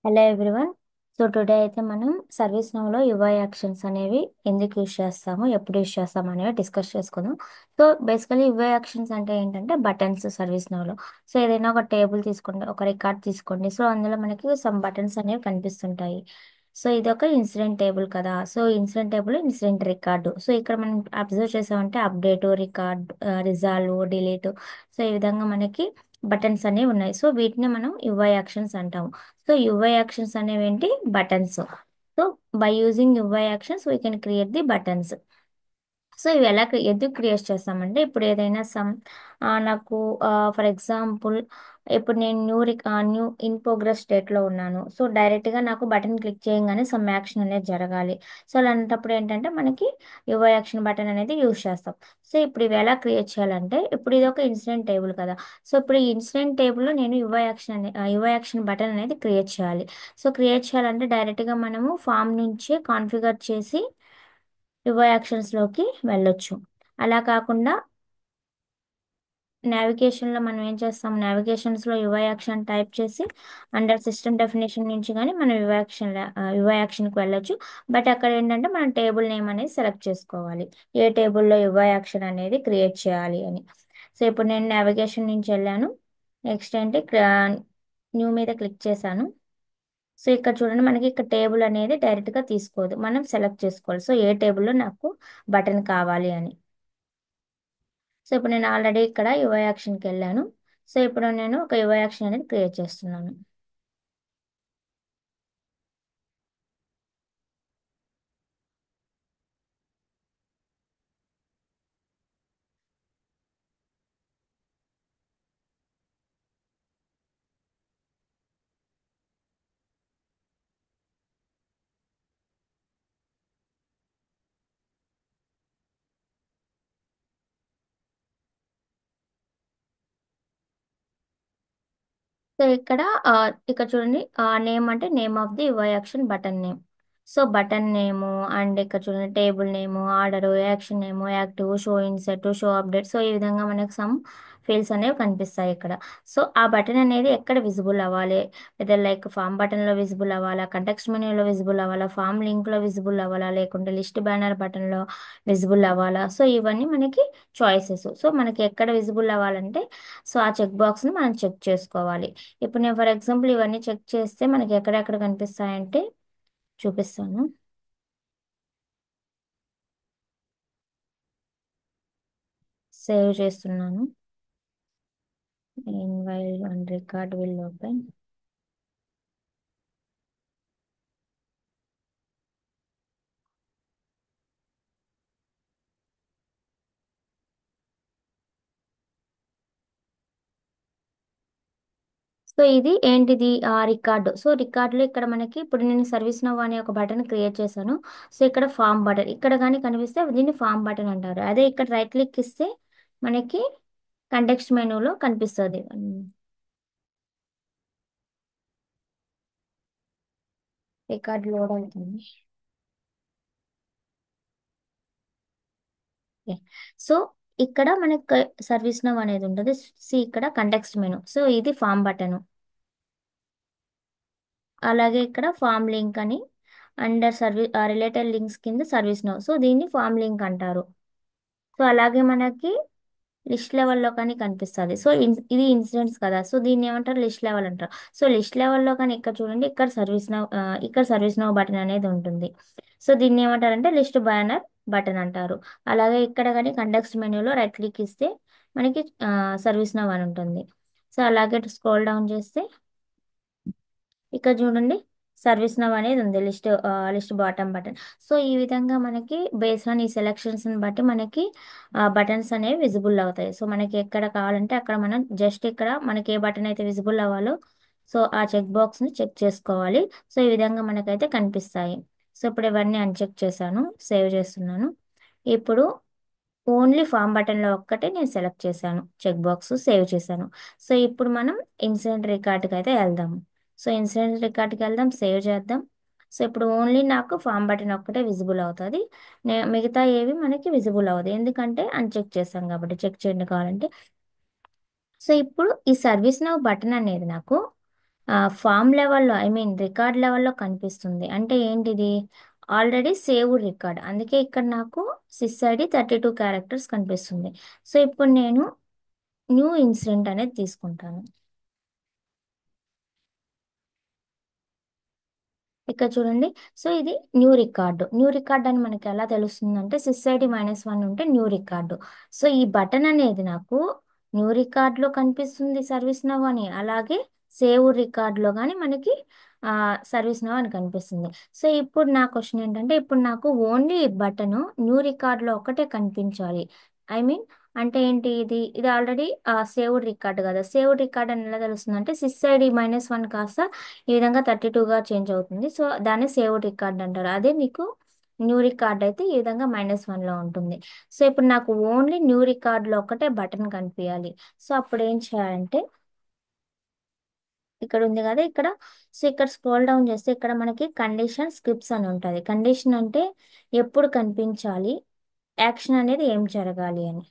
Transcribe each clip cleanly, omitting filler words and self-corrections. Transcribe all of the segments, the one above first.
Hello everyone. So today అయితే మనం service నౌలో UI actions అనేవి ఎందుకు యూజ్ చేస్తాము, ఎప్పుడు యూజ్ చేస్తాము అనేవి డిస్కస్ చేసుకుందాం. సో బేసికలీ యుఐ యాక్షన్స్ అంటే ఏంటంటే బటన్స్ సర్వీస్ నౌలో. సో ఏదైనా ఒక టేబుల్ తీసుకోండి, ఒక రికార్డ్ తీసుకోండి. సో అందులో మనకి సమ్ బటన్స్ అనేవి కనిపిస్తుంటాయి. సో ఇది ఒక ఇన్సిడెంట్ టేబుల్ కదా. So incident table, incident record. So ఇక్కడ మనం అబ్జర్వ్ చేసామంటే update, record, resolve, delete. So ఈ విధంగా మనకి బటన్స్ అనేవి ఉన్నాయి. సో వీటిని మనం యుఐ యాక్షన్స్ అంటాము. సో యుఐ యాక్షన్స్ అనేవి ఏంటి? Buttons. So by using UI actions we can create the buttons. So ఇవి ఎలా ఎందుకు క్రియేట్ చేస్తామంటే ఇప్పుడు ఏదైనా నాకు ఫర్ ఎగ్జాంపుల్ ఇప్పుడు నేను న్యూ ఇన్ ప్రోగ్రెస్ స్టేట్లో ఉన్నాను. సో డైరెక్ట్గా నాకు బటన్ క్లిక్ చేయగానే సమ్ యాక్షన్ అనేది జరగాలి. సో అలాంటప్పుడు ఏంటంటే మనకి యువర్ యాక్షన్ బటన్ అనేది యూజ్ చేస్తాం. సో ఇప్పుడు ఇవి ఎలా క్రియేట్ చేయాలంటే ఇప్పుడు ఇది ఒక ఇన్సిడెంట్ టేబుల్ కదా. సో ఇప్పుడు ఈ ఇన్సిడెంట్ టేబుల్లో నేను యువర్ యాక్షన్ బటన్ అనేది క్రియేట్ చేయాలి. సో క్రియేట్ చేయాలంటే డైరెక్ట్గా మనము ఫామ్ నుంచే కాన్ఫిగర్ చేసి యువర్ యాక్షన్స్లోకి వెళ్ళొచ్చు. అలా కాకుండా నావిగేషన్లో మనం ఏం చేస్తాం, నావిగేషన్స్లో యువై యాక్షన్ టైప్ చేసి అండర్ సిస్టమ్ డెఫినేషన్ నుంచి కానీ మనం యువై యాక్షన్కి వెళ్ళొచ్చు. బట్ అక్కడ ఏంటంటే మనం టేబుల్ నేమ్ అనేది సెలెక్ట్ చేసుకోవాలి, ఏ టేబుల్లో యువై యాక్షన్ అనేది క్రియేట్ చేయాలి అని. సో ఇప్పుడు నేను నావిగేషన్ నుంచి వెళ్ళాను. నెక్స్ట్ ఏంటి, న్యూ మీద క్లిక్ చేశాను. సో ఇక్కడ చూడండి, మనకి ఇక్కడ టేబుల్ అనేది డైరెక్ట్గా తీసుకోదు, మనం సెలెక్ట్ చేసుకోవాలి. సో ఏ టేబుల్లో నాకు బటన్ కావాలి అని. సో ఇప్పుడు నేను ఆల్రెడీ ఇక్కడ యువై యాక్షన్కి వెళ్ళాను. సో ఇప్పుడు నేను ఒక యువై యాక్షన్ అనేది క్రియేట్ చేస్తున్నాను. సో ఇక్కడ చూడండి, నేమ్ అంటే name of the UI action button name. So button name, and ఇక్కడ చూడండి table name, order, action name, active, show insert, show update. So ఈ విధంగా మనకు సమ్ ఫీల్డ్స్ అనేవి కనిపిస్తాయి ఇక్కడ. సో ఆ బటన్ అనేది ఎక్కడ విజిబుల్ అవ్వాలి, లేదా లైక్ ఫామ్ బటన్లో విజిబుల్ అవ్వాలా, కంటెక్స్ట్ మెనూలో విజిబుల్ అవ్వాలా, ఫామ్ లింక్లో విజిబుల్ అవ్వాలా, లేకుంటే లిస్ట్ బ్యానర్ బటన్లో విజిబుల్ అవ్వాలా. సో ఇవన్నీ మనకి చాయిసెస్. సో మనకి ఎక్కడ విజిబుల్ అవ్వాలంటే సో ఆ చెక్ బాక్స్ని మనం చెక్ చేసుకోవాలి. ఇప్పుడు నేను ఫర్ ఎగ్జాంపుల్ ఇవన్నీ చెక్ చేస్తే మనకి ఎక్కడెక్కడ కనిపిస్తాయంటే చూపిస్తాను. సేవ్ చేస్తున్నాను. While one record will open. So ఇది ఏంటిది, రికార్డు. సో రికార్డులో ఇక్కడ మనకి ఇప్పుడు నేను సర్వీస్ నవ్ అనే ఒక బటన్ క్రియేట్ చేశాను. సో ఇక్కడ ఫామ్ బటన్ ఇక్కడ కానీ కనిపిస్తే దీన్ని ఫామ్ బటన్ అంటారు. అదే ఇక్కడ రైట్ క్లిక్ ఇస్తే మనకి కంటెక్స్ట్ మెనూలో కనిపిస్తుంది. రికార్డ్ లోడ్ అవుతుంది. ఓకే. సో ఇక్కడ మనకి సర్వీస్ నవ్ అనేది ఉంటుంది. ఇక్కడ కంటెక్స్ట్ మెనూ. సో ఇది ఫామ్ బటన్. అలాగే ఇక్కడ ఫామ్ లింక్ అని అండర్ రిలేటెడ్ లింక్స్ కింద సర్వీస్ నవ్. సో దీన్ని ఫామ్ లింక్ అంటారు. సో అలాగే మనకి లిస్ట్ లెవెల్లో కానీ కనిపిస్తుంది. సో ఇది ఇన్సిడెంట్స్ కదా. సో దీన్ని ఏమంటారు, లిస్ట్ లెవెల్ అంటారు. సో లిస్ట్ లెవెల్లో కానీ ఇక్కడ చూడండి, ఇక్కడ సర్వీస్ నవ్ బటన్ అనేది ఉంటుంది. సో దీన్ని ఏమంటారంటే లిస్ట్ బ్యానర్ బటన్ అంటారు. అలాగే ఇక్కడ కానీ కంటెక్స్ట్ మెనూలో రైట్ క్లిక్ ఇస్తే మనకి సర్వీస్ నవ్ అని ఉంటుంది. సో అలాగే స్క్రోల్ డౌన్ చేస్తే ఇక్కడ చూడండి, సర్వీస్ నవ్ అనేది ఉంది, లిస్ట్ బాటమ్ బటన్. సో ఈ విధంగా మనకి బేస్డ్ ఆన్ ఈ సెలెక్షన్స్ బట్టి మనకి బటన్స్ అనేవి విజిబుల్ అవుతాయి. సో మనకి ఎక్కడ కావాలంటే అక్కడ మనం జస్ట్ ఇక్కడ మనకి ఏ బటన్ అయితే విజిబుల్ అవ్వాలో సో ఆ చెక్ బాక్స్ని చెక్ చేసుకోవాలి. సో ఈ విధంగా మనకైతే కనిపిస్తాయి. సో ఇప్పుడు ఇవన్నీ అన్చెక్ చేశాను, సేవ్ చేస్తున్నాను. ఇప్పుడు ఓన్లీ ఫామ్ బటన్లో ఒక్కటే నేను సెలెక్ట్ చేశాను, చెక్ బాక్స్ సేవ్ చేశాను. సో ఇప్పుడు మనం ఇన్సిడెంట్ రికార్డ్కి అయితే వెళ్దాము. సో ఇన్సిడెంట్ రికార్డ్కి వెళ్దాం, సేవ్ చేద్దాం. సో ఇప్పుడు ఓన్లీ నాకు ఫామ్ బటన్ ఒక్కటే విజిబుల్ అవుతుంది. మిగతా ఏవి మనకి విజిబుల్ అవ్వదు, ఎందుకంటే అన్చెక్ చేసాం కాబట్టి. చెక్ చేయండి కావాలంటే. సో ఇప్పుడు ఈ సర్వీస్ నౌ బటన్ అనేది నాకు ఫామ్ లెవెల్లో ఐ మీన్ రికార్డ్ లెవెల్లో కనిపిస్తుంది. అంటే ఏంటిది? Already saved record. అందుకే ఇక్కడ నాకు సిస్ ఐడి 32 క్యారెక్టర్స్ కనిపిస్తుంది. సో ఇప్పుడు నేను న్యూ ఇన్సిడెంట్ అనేది తీసుకుంటాను. ఇక్కడ చూడండి. సో ఇది న్యూ రికార్డు. న్యూ రికార్డ్ అని మనకి ఎలా తెలుస్తుందంటే -1 ఉంటే న్యూ రికార్డు. సో ఈ బటన్ అనేది నాకు న్యూ రికార్డులో కనిపిస్తుంది సర్వీస్ నవ్ అని, అలాగే సేవ్ రికార్డులో కానీ మనకి సర్వీస్ నవ్ అని కనిపిస్తుంది. సో ఇప్పుడు నా క్వశ్చన్ ఏంటంటే, ఇప్పుడు నాకు ఓన్లీ బటన్ న్యూ రికార్డులో ఒకటే కనిపించాలి. ఐ మీన్ అంటే ఏంటి? ఇది ఆల్రెడీ సేవ్డ్ రికార్డ్ కదా. సేవ్డ్ రికార్డ్ అని ఎలా తెలుస్తుంది అంటే -1 కాస్త ఈ విధంగా 32గా చేంజ్ అవుతుంది. సో దాన్ని సేవ్ రికార్డ్ అంటారు. అదే మీకు న్యూ రికార్డ్ అయితే ఈ విధంగా -1లో ఉంటుంది. సో ఇప్పుడు నాకు ఓన్లీ న్యూ రికార్డ్లో ఒకటే బటన్ కనిపించాలి. సో అప్పుడు ఏం చేయాలంటే, ఇక్కడ ఉంది కదా ఇక్కడ. సో ఇక్కడ స్క్రోల్ డౌన్ చేస్తే ఇక్కడ మనకి కండిషన్ స్క్రిప్ట్స్ అని ఉంటుంది. కండిషన్ అంటే ఎప్పుడు కనిపించాలి, యాక్షన్ అనేది ఏం జరగాలి అని.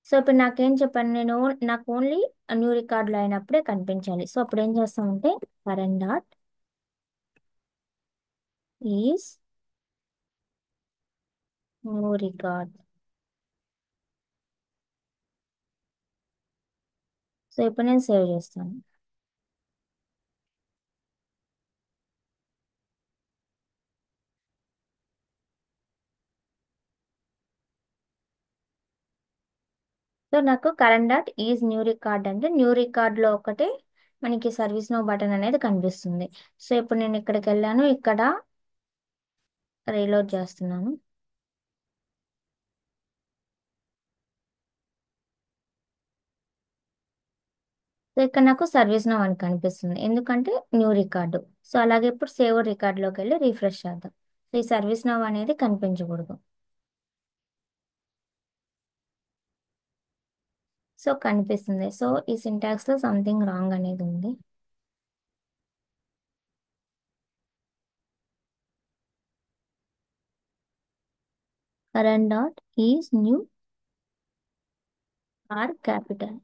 సో ఇప్పుడు నాకేం చెప్పాను నేను, నాకు ఓన్లీ న్యూ రికార్డులో అయినప్పుడే కనిపించాలి. సో అప్పుడు ఏం చేస్తామంటే current dot is new record. So ఇప్పుడు నేను సేవ్ చేస్తాను. సో నాకు current dot is new record అంటే న్యూ రికార్డ్లో ఒకటే మనకి సర్వీస్ నో బటన్ అనేది కనిపిస్తుంది. సో ఇప్పుడు నేను ఇక్కడికి వెళ్ళాను, ఇక్కడ రీలోడ్ చేస్తున్నాను. సో ఇక్కడ నాకు సర్వీస్ నో అని కనిపిస్తుంది, ఎందుకంటే న్యూ రికార్డు. సో అలాగే ఇప్పుడు సేవ్ రికార్డులోకి వెళ్ళి రీఫ్రెష్ చేద్దాం. సో ఈ సర్వీస్ నో అనేది కనిపించకూడదు. సో కనిపిస్తుంది. సో ఈ సింటాక్స్లో సంథింగ్ రాంగ్ అనేది ఉంది. Current dot is new or capital.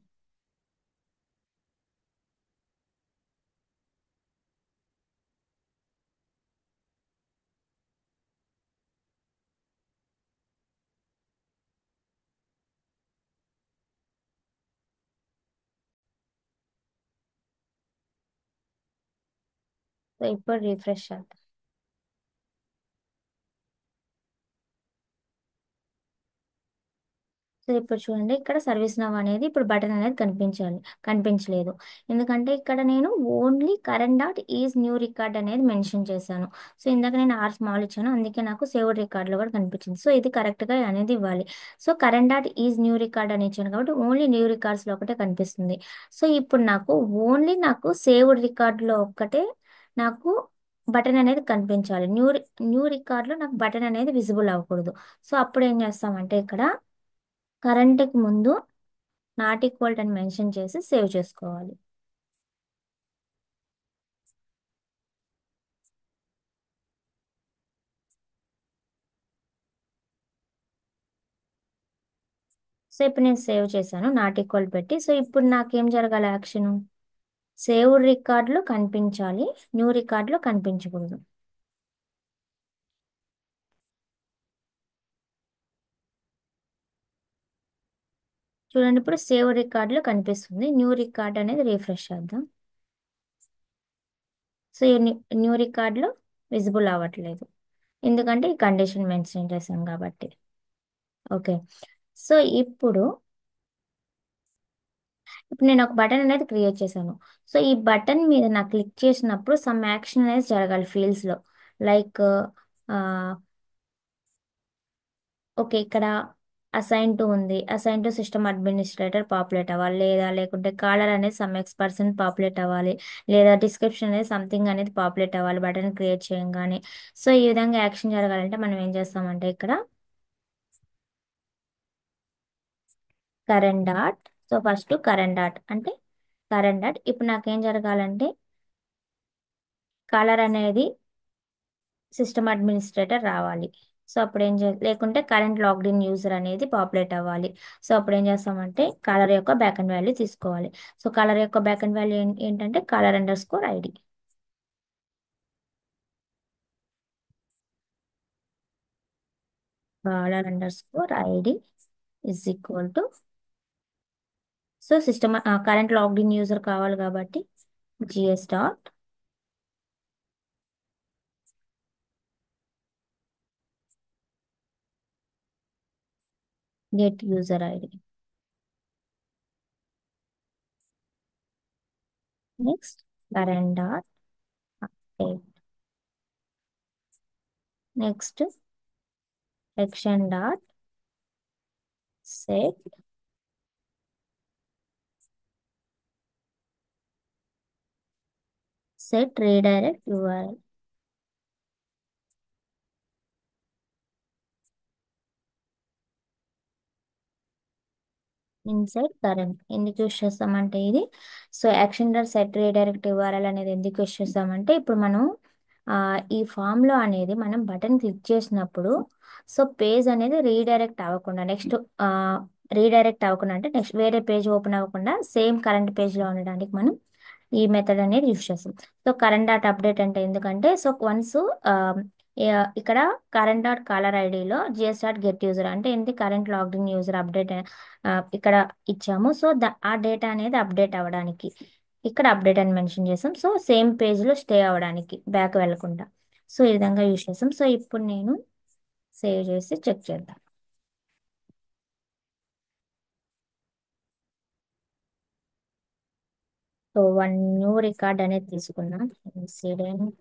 So ఇప్పుడు రీఫ్రెష్ చేద్దాం. సో ఇప్పుడు చూడండి, ఇక్కడ సర్వీస్ నవ్ అనేది ఇప్పుడు బటన్ అనేది కనిపించలేదు. ఎందుకంటే ఇక్కడ నేను only current dot is new record అనేది మెన్షన్ చేశాను. సో ఇందాక నేను ఆర్ స్మాల్ ఇచ్చాను, అందుకే నాకు సేవ్డ్ రికార్డులో కూడా కనిపించింది. సో ఇది కరెక్ట్గా అనేది ఇవ్వాలి. So current dot is new record అని ఇచ్చాను కాబట్టి ఓన్లీ న్యూ రికార్డ్స్లో ఒకటే కనిపిస్తుంది. సో ఇప్పుడు నాకు సేవ్డ్ రికార్డులో ఒక్కటే నాకు బటన్ అనేది కనిపించాలి. న్యూ రికార్డులో నాకు బటన్ అనేది విజిబుల్ అవ్వకూడదు. సో అప్పుడు ఏం చేస్తామంటే ఇక్కడ కరెంట్కి ముందు నాట్ ఈక్వల్ అని మెన్షన్ చేసి సేవ్ చేసుకోవాలి. సో ఇప్పుడు నేను సేవ్ చేశాను నాట్ ఈక్వల్ పెట్టి. సో ఇప్పుడు నాకేం జరగాలి? యాక్షన్ సేవ్డ్ రికార్డులో కనిపించాలి, న్యూ రికార్డులో కనిపించకూడదు. చూడండి, ఇప్పుడు సేవ్ రికార్డులో కనిపిస్తుంది, న్యూ రికార్డ్ అనేది రీఫ్రెష్ చేద్దాం. సో ఈ న్యూ రికార్డులో విజిబుల్ అవ్వట్లేదు, ఎందుకంటే ఈ కండిషన్ మెన్షన్ చేశాం కాబట్టి. ఓకే. సో ఇప్పుడు నేను ఒక బటన్ అనేది క్రియేట్ చేశాను. సో ఈ బటన్ మీద నాకు క్లిక్ చేసినప్పుడు సమ్ యాక్షన్ అనేది జరగాలి ఫీల్డ్స్లో. లైక్ ఓకే, ఇక్కడ అసైన్ టు ఉంది, assign to system administrator populate అవ్వాలి, లేకుంటే కాలర్ అనేది సమ్ ఎక్స్ పర్సన్ పాపులేట్ అవ్వాలి, లేదా డిస్క్రిప్షన్ అనేది సంథింగ్ అనేది పాపులేట్ అవ్వాలి బటన్ క్రియేట్ చేయగానే. సో ఈ విధంగా యాక్షన్ జరగాలంటే మనం ఏం చేస్తామంటే ఇక్కడ current dot. So first current dot అంటే కరెంట్ డాట్. ఇప్పుడు నాకేం జరగాలంటే కాలర్ అనేది సిస్టమ్ అడ్మినిస్ట్రేటర్ రావాలి. సో అప్పుడు ఏం లేకుంటే కరెంట్ లాగ్డ్ ఇన్ యూజర్ అనేది పాపులేట్ అవ్వాలి. సో అప్పుడు ఏం చేస్తామంటే కలర్ యొక్క బ్యాక్ అండ్ వాల్యూ తీసుకోవాలి. సో కలర్ యొక్క బ్యాక్ అండ్ వాల్యూ ఏంటంటే colour underscore ID. Colour underscore ID is equal to, so system current logged in user కావాలి కాబట్టి GS dot get user ID. Next current dot update. Next section dot set set redirect URL. Inside current ఎందుకు use చేస్తామంటే ఇది, so action dot set redirect URL అనేది ఎందుకు use చేస్తామంటే ఇప్పుడు మనం ఆ, ఈ ఫామ్లో అనేది మనం బటన్ క్లిక్ చేసినప్పుడు సో పేజ్ అనేది రీడైరెక్ట్ అవ్వకుండా నెక్స్ట్ రీడైరెక్ట్ అవ్వకుండా అంటే నెక్స్ట్ వేరే పేజ్ ఓపెన్ అవ్వకుండా సేమ్ కరెంట్ పేజ్లో ఉండడానికి మనం ఈ మెథడ్ అనేది యూస్ చేస్తాం. సో కరెంట్ డాట్ అప్డేట్ అంటే ఎందుకంటే సో వన్స్ ఇక్కడ కరెంట్ డాట్ కాలర్ ఐడిలో జిఎస్ డాట్ గెట్ యూజర్ అంటే ఏంటి కరెంట్ లాగిన్ యూజర్ అప్డేట్ ఇక్కడ ఇచ్చాము. సో ఆ డేటా అనేది అప్డేట్ అవ్వడానికి ఇక్కడ అప్డేట్ అని మెన్షన్ చేసాం. సో సేమ్ పేజ్లో స్టే అవ్వడానికి బ్యాక్ వెళ్ళకుండా సో ఈ విధంగా యూస్ చేస్తాం. సో ఇప్పుడు నేను సేవ్ చేసి చెక్ చేద్దాం. సో వన్ న్యూ రికార్డ్ అనేది తీసుకున్నాం. Incident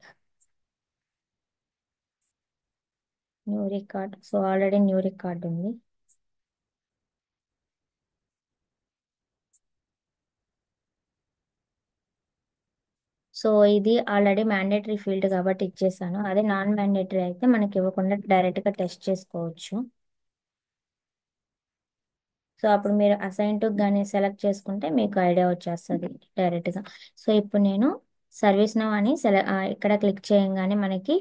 new record, so already knew record ఉంది. సో ఇది ఆల్రెడీ మ్యాండేటరీ ఫీల్డ్ కాబట్టి ఇచ్చేసాను. అదే నాన్ మ్యాండేటరీ అయితే మనకి ఇవ్వకుండా డైరెక్ట్గా టెస్ట్ చేసుకోవచ్చు. సో అప్పుడు మీరు అసైన్ టు కానీ సెలెక్ట్ చేసుకుంటే మీకు ఐడియా వచ్చేస్తుంది డైరెక్ట్గా. సో ఇప్పుడు నేను సర్వీస్ నౌ అని ఇక్కడ క్లిక్ చేయగానే మనకి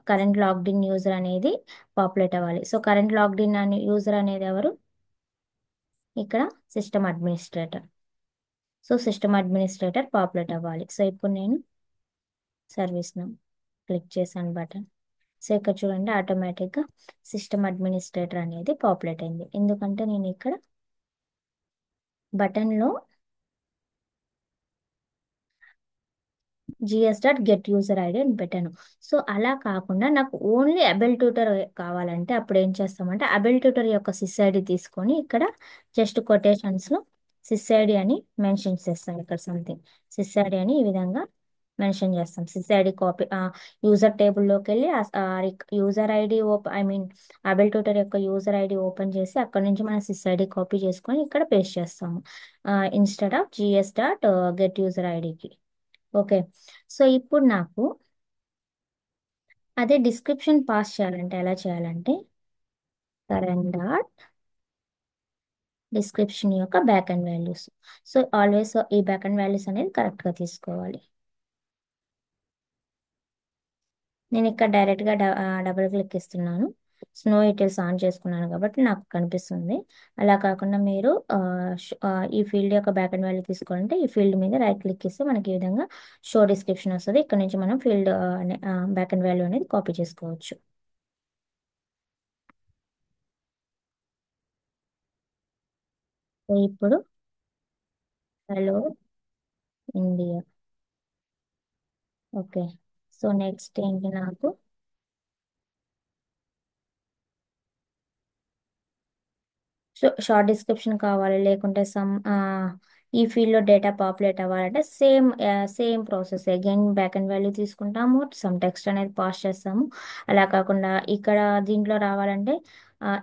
కరెంట్ లాగ్డ్ ఇన్ యూజర్ అనేది పాపులేట్ అవ్వాలి. సో కరెంట్ లాగ్డ్ ఇన్ అని యూజర్ అనేది ఎవరు, ఇక్కడ system administrator. So system administrator populate అవ్వాలి. సో ఇప్పుడు నేను సర్వీస్ నౌ క్లిక్ చేశాను బటన్. సో ఇక్కడ చూడండి ఆటోమేటిక్గా సిస్టమ్ అడ్మినిస్ట్రేటర్ అనేది పాపులేట్ అయింది. ఎందుకంటే నేను ఇక్కడ బటన్లో GS dot get user ID అని పెట్టాను. సో అలా కాకుండా నాకు ఓన్లీ అబెల్ ట్యూటర్ కావాలంటే అప్పుడు ఏం చేస్తామంటే అబెల్ ట్యూటర్ యొక్క సిస్ ఐడి తీసుకొని ఇక్కడ జస్ట్ కొటేషన్స్లో సిస్ ఐడి అని మెన్షన్ చేస్తాం. ఇక్కడ సంథింగ్ సిస్ ఐడి అని ఈ విధంగా మెన్షన్ చేస్తాం. సిస్ ఐడి కాపీ యూజర్ టేబుల్లోకి వెళ్ళి user ID I mean Abel tutor యొక్క యూజర్ ఐడి ఓపెన్ చేసి అక్కడ నుంచి మనం సిస్ ఐడి కాపీ చేసుకొని ఇక్కడ పేస్ట్ చేస్తాము instead of GS dot get user ఐడికి. ఓకే. సో ఇప్పుడు నాకు అదే డిస్క్రిప్షన్ పాస్ చేయాలంటే ఎలా చేయాలంటే కరెంట్ డాట్ డిస్క్రిప్షన్ యొక్క backend values. So always ఈ బ్యాక్ అండ్ వాల్యూస్ అనేది కరెక్ట్గా తీసుకోవాలి. నేను ఇక్కడ డైరెక్ట్గా డబుల్ క్లిక్ ఇస్తున్నాను. స్నో డీటెయిల్స్ ఆన్ చేసుకున్నాను కాబట్టి నాకు కనిపిస్తుంది. అలా కాకుండా మీరు ఈ ఫీల్డ్ యొక్క బ్యాక్ అండ్ వాల్యూ తీసుకోవాలంటే ఈ ఫీల్డ్ మీద రైట్ క్లిక్ ఇస్తే మనకి ఈ విధంగా షో డిస్క్రిప్షన్ వస్తుంది. ఇక్కడ నుంచి మనం ఫీల్డ్ బ్యాక్ అండ్ వాల్యూ అనేది కాపీ చేసుకోవచ్చు. సో ఇప్పుడు hello India. Okay. So next ఏంటి నాకు షార్ట్ డిస్క్రిప్షన్ కావాలి లేకుంటే ఈ ఫీల్డ్లో డేటా పాపులేట్ అవ్వాలంటే same process again back and value తీసుకుంటాము, సమ్ టెక్స్ట్ అనేది పాస్ చేస్తాము. అలా కాకుండా ఇక్కడ దీంట్లో రావాలంటే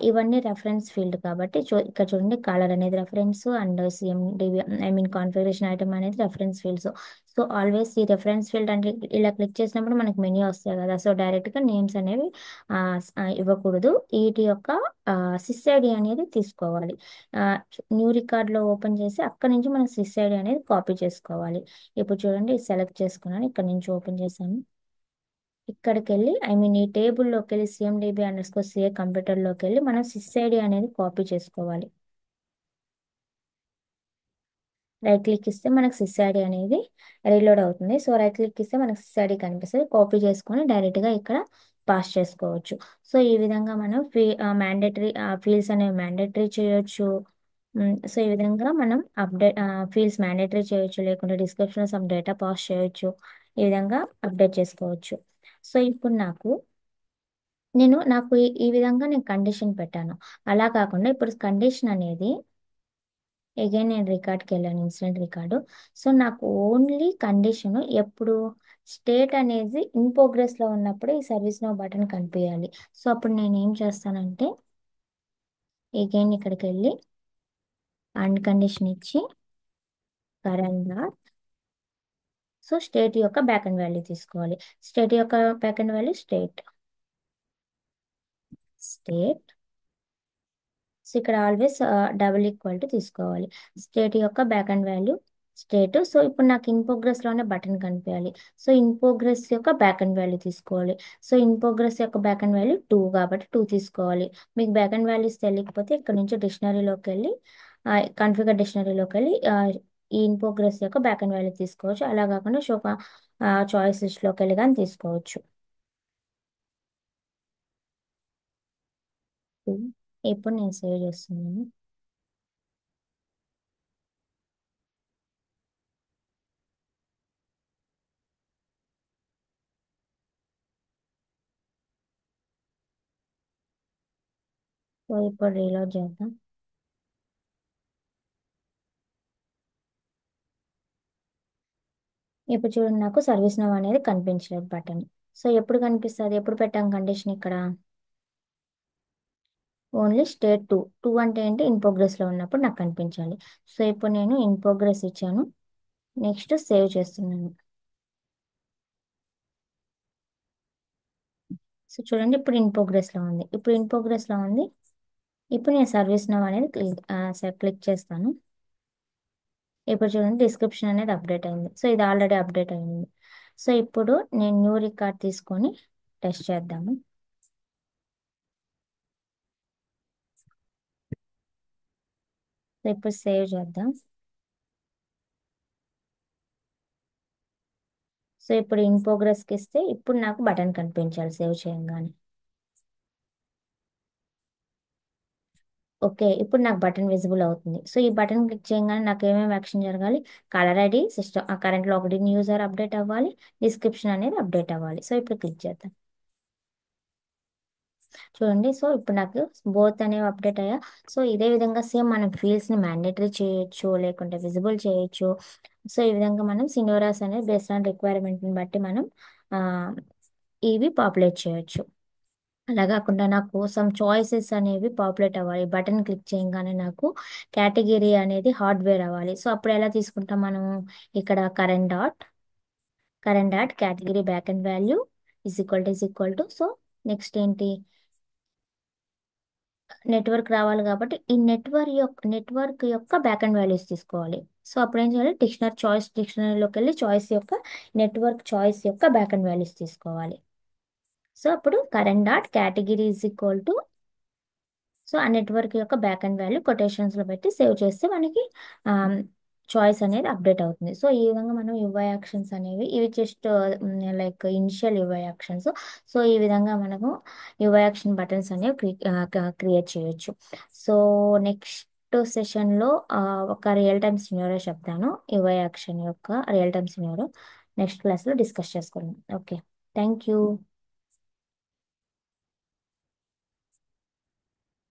ఇవన్నీ రెఫరెన్స్ ఫీల్డ్ కాబట్టి ఇక్కడ చూడండి కలర్ అనేది reference and సిఎండిబి I mean configuration item అనేది రెఫరెన్స్ ఫీల్డ్స్. సో ఆల్వేస్ ఈ రెఫరెన్స్ ఫీల్డ్ అంటే ఇలా క్లిక్ చేసినప్పుడు మనకి మెన్యూ వస్తాయి కదా. సో డైరెక్ట్గా నేమ్స్ అనేవి ఇవ్వకూడదు. వీటి యొక్క సిస్ ఐడి అనేది తీసుకోవాలి. న్యూ రికార్డ్లో ఓపెన్ చేసి అక్కడ నుంచి మనం సిస్ ఐడి అనేది కాపీ చేసుకోవాలి. ఇప్పుడు చూడండి సెలెక్ట్ చేసుకున్నాను, ఇక్కడ నుంచి ఓపెన్ చేశాను. ఇక్కడికి వెళ్ళి ఐ మీన్ ఈ టేబుల్లోకి వెళ్ళి CMDB_CA కంప్యూటర్లోకి వెళ్ళి మనం SysID అనేది కాపీ చేసుకోవాలి. రైట్ క్లిక్ ఇస్తే మనకు SysID అనేది రీలోడ్ అవుతుంది. సో రైట్ క్లిక్ ఇస్తే మనకు SysID కనిపిస్తుంది. కాపీ చేసుకొని డైరెక్ట్గా ఇక్కడ పాస్ చేసుకోవచ్చు. సో ఈ విధంగా మనం మ్యాండేటరీ ఫీల్డ్స్ అనేవి మ్యాండేటరీ చేయొచ్చు. సో ఈ విధంగా మనం ఫీల్డ్స్ మ్యాండేటరీ చేయొచ్చు, లేకుంటే డిస్క్రిప్షన్ సమ్ డేటా పాస్ చేయొచ్చు. ఈ విధంగా అప్డేట్ చేసుకోవచ్చు. సో ఇప్పుడు నాకు ఈ విధంగా నేను కండిషన్ పెట్టాను. అలా కాకుండా ఇప్పుడు కండిషన్ అనేది అగైన్ నేను రికార్డ్కి వెళ్ళాను, ఇన్సిడెంట్ రికార్డు. సో నాకు ఓన్లీ కండిషన్ ఎప్పుడు స్టేట్ అనేది ఇన్ ప్రోగ్రెస్లో ఉన్నప్పుడు ఈ సర్వీస్ నో బటన్ కనిపించాలి. సో అప్పుడు నేను ఏం చేస్తానంటే అగైన్ ఇక్కడికి వెళ్ళి అండ్ కండిషన్ ఇచ్చి కరెంట్. సో స్టేట్ యొక్క బ్యాక్ అండ్ వాల్యూ తీసుకోవాలి. స్టేట్ యొక్క backend value state. So ఇక్కడ ఆల్వేస్ డబుల్ ఈక్వల్ టు తీసుకోవాలి. స్టేట్ యొక్క backend value state. So ఇప్పుడు నాకు ఇన్ ప్రోగ్రెస్లోనే బటన్ కనిపించాలి. సో ఇన్ ప్రోగ్రెస్ యొక్క బ్యాక్ అండ్ వాల్యూ తీసుకోవాలి. సో ఇన్ ప్రోగ్రెస్ యొక్క బ్యాక్ అండ్ వాల్యూ 2 కాబట్టి 2 తీసుకోవాలి. మీకు బ్యాక్ అండ్ వాల్యూస్ తెలియకపోతే ఇక్కడ నుంచి డిక్షనరీలోకి వెళ్ళి కాన్ఫిగర్ డిక్షనరీలోకి వెళ్ళి ఈ ఇన్ ప్రోగ్రెస్ యొక్క బ్యాక్ అండ్ వాల్యూ తీసుకోవచ్చు. అలా కాకుండా చాయిస్ లిస్ట్లోకి వెళ్ళి కానీ తీసుకోవచ్చు. ఇప్పుడు నేను సేవ్ చేస్తున్నాను. సో ఇప్పుడు రీలోడ్ చేద్దాం. ఇప్పుడు చూడండి, నాకు సర్వీస్ నౌ అనేది కనిపించలేదు బటన్. సో ఎప్పుడు కనిపిస్తుంది, ఎప్పుడు పెట్టాం కండిషన్ ఇక్కడ ఓన్లీ స్టేట్ 2 అంటే ఏంటి, ఇన్ ప్రోగ్రెస్లో ఉన్నప్పుడు నాకు కనిపించాలి. సో ఇప్పుడు నేను ఇన్ ప్రోగ్రెస్ ఇచ్చాను. నెక్స్ట్ సేవ్ చేస్తున్నాను. సో చూడండి, ఇప్పుడు ఇన్ ప్రోగ్రెస్లో ఉంది. ఇప్పుడు నేను సర్వీస్ నౌ అనేది క్లిక్ చేస్తాను. ఇప్పుడు చూడండి, డిస్క్రిప్షన్ అనేది అప్డేట్ అయింది. సో ఇది ఆల్రెడీ అప్డేట్ అయింది. సో ఇప్పుడు నేను న్యూ రికార్డ్ తీసుకొని టెస్ట్ చేద్దాము. సో ఇప్పుడు సేవ్ చేద్దాం. సో ఇప్పుడు ఇన్ ప్రోగ్రెస్కి ఇస్తే ఇప్పుడు నాకు బటన్ కనిపించాలి సేవ్ చేయగానే. ఓకే, ఇప్పుడు నాకు బటన్ విజిబుల్ అవుతుంది. సో ఈ బటన్ క్లిక్ చేయగానే నాకు ఏమేమి యాక్షన్ జరగాలి, కాలర్ ఐడి సిస్టమ్ కరెంట్లో ఒకటి యూజర్ అప్డేట్ అవ్వాలి, డిస్క్రిప్షన్ అనేది అప్డేట్ అవ్వాలి. సో ఇప్పుడు క్లిక్ చేద్దాం. చూడండి, సో ఇప్పుడు నాకు బోత్ అనేవి అప్డేట్ అయ్యా. సో ఇదే విధంగా సేమ్ మనం ఫీల్డ్స్ని మ్యాండేటరీ చేయొచ్చు, లేకుంటే విజిబుల్ చేయొచ్చు. సో ఈ విధంగా మనం సినోరాస్ అనేది బేస్డ్ ఆన్ రిక్వైర్మెంట్ని బట్టి మనం ఆ, ఇవి పాపులేట్ చేయొచ్చు. అలా కాకుండా నా కోసం చాయిసెస్ అనేవి పాపులేట్ అవ్వాలి. బటన్ క్లిక్ చేయగానే నాకు కేటగిరీ అనేది హార్డ్వేర్ అవ్వాలి. సో అప్పుడు ఎలా తీసుకుంటాం మనం, ఇక్కడ current dot category back and value is equal to so next ఏంటి, నెట్వర్క్ రావాలి కాబట్టి ఈ నెట్వర్క్ యొక్క బ్యాక్ అండ్ వాల్యూస్ తీసుకోవాలి. సో అప్పుడు ఏం చేయాలి, డిక్షనరీలోకి వెళ్ళి నెట్వర్క్ చాయిస్ యొక్క బ్యాక్ అండ్ వాల్యూస్ తీసుకోవాలి. సో అప్పుడు current dot category is equal to so ఆ నెట్వర్క్ యొక్క బ్యాక్ అండ్ వాల్యూ కొటేషన్స్లో పెట్టి సేవ్ చేస్తే మనకి చాయిస్ అనేది అప్డేట్ అవుతుంది. సో ఈ విధంగా మనం యుఐ యాక్షన్స్ అనేవి ఇవి just like initial UI actions. So ఈ విధంగా మనము యుఐ యాక్షన్ బటన్స్ అనేవి క్రియేట్ చేయొచ్చు. సో నెక్స్ట్ సెషన్లో ఒక రియల్ టైమ్ సినారియో చెప్తాను. యుఐ యాక్షన్ యొక్క రియల్ టైమ్ సినారియో నెక్స్ట్ క్లాస్లో డిస్కస్ చేసుకుందాం. Okay, thank you.